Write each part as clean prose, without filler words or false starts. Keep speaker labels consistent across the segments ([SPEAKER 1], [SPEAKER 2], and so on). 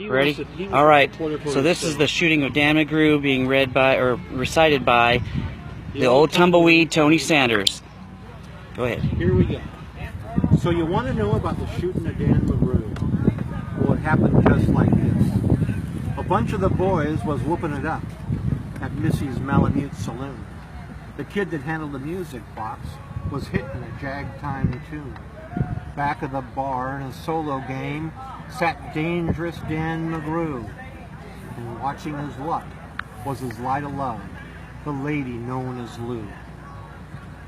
[SPEAKER 1] Ready? All right. So this is the Shooting of Dan McGrew being read by, or recited by, the old Tumbleweed, Tony Sanders. Go ahead.
[SPEAKER 2] Here we go. So you want to know about the Shooting of Dan McGrew? Well, it happened just like this. A bunch of the boys was whooping it up at Missy's Malamute Saloon. The kid that handled the music box was hitting a jag-time tune. Back of the bar in a solo game sat dangerous Dan McGrew, and watching his luck was his light of love, the lady known as Lou.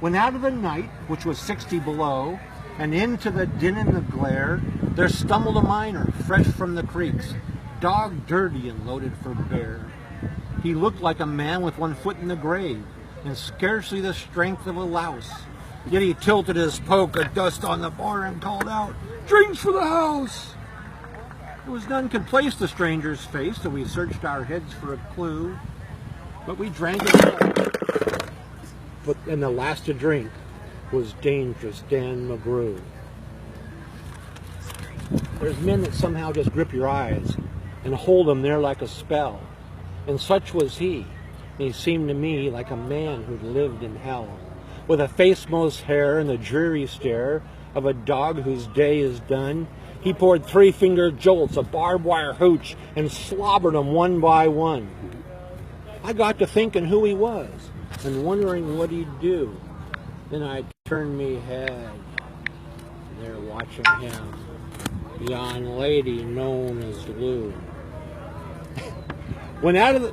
[SPEAKER 2] When out of the night, which was 60 below, and into the din and the glare, there stumbled a miner fresh from the creeks, dog dirty and loaded for bear. He looked like a man with one foot in the grave, and scarcely the strength of a louse. Yet he tilted his poke of dust on the bar and called out, "Drinks for the house!" There was none could place the stranger's face, so we searched our heads for a clue. But we drank it all. And the last to drink was dangerous Dan McGrew. There's men that somehow just grip your eyes and hold them there like a spell. And such was he. And he seemed to me like a man who'd lived in hell, with a face most hair and the dreary stare of a dog whose day is done. He poured three-finger jolts of barbed wire hooch and slobbered them one by one. I got to thinking who he was and wondering what he'd do. Then I turned me head. There watching him, yon lady known as Lou. When out of the...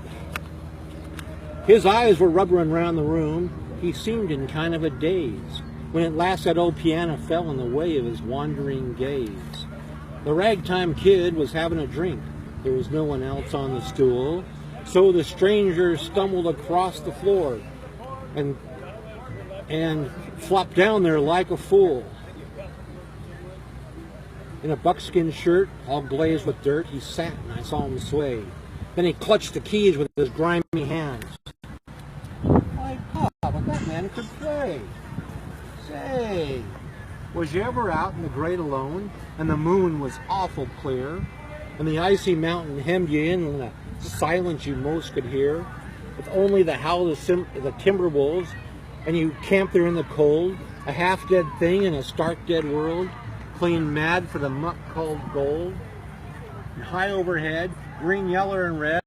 [SPEAKER 2] His eyes were rubbering around the room. He seemed in kind of a daze, when at last that old piano fell in the way of his wandering gaze. The ragtime kid was having a drink. There was no one else on the stool, so the stranger stumbled across the floor and flopped down there like a fool. In a buckskin shirt, all glazed with dirt, he sat and I saw him sway. Then he clutched the keys with his grimy hands. My God, but that man could play. Say, was you ever out in the great alone, and the moon was awful clear, and the icy mountain hemmed you in the silence you most could hear, with only the howl of the timber wolves, and you camped there in the cold, a half-dead thing in a stark-dead world, clean mad for the muck called gold, and high overhead, green, yellow, and red,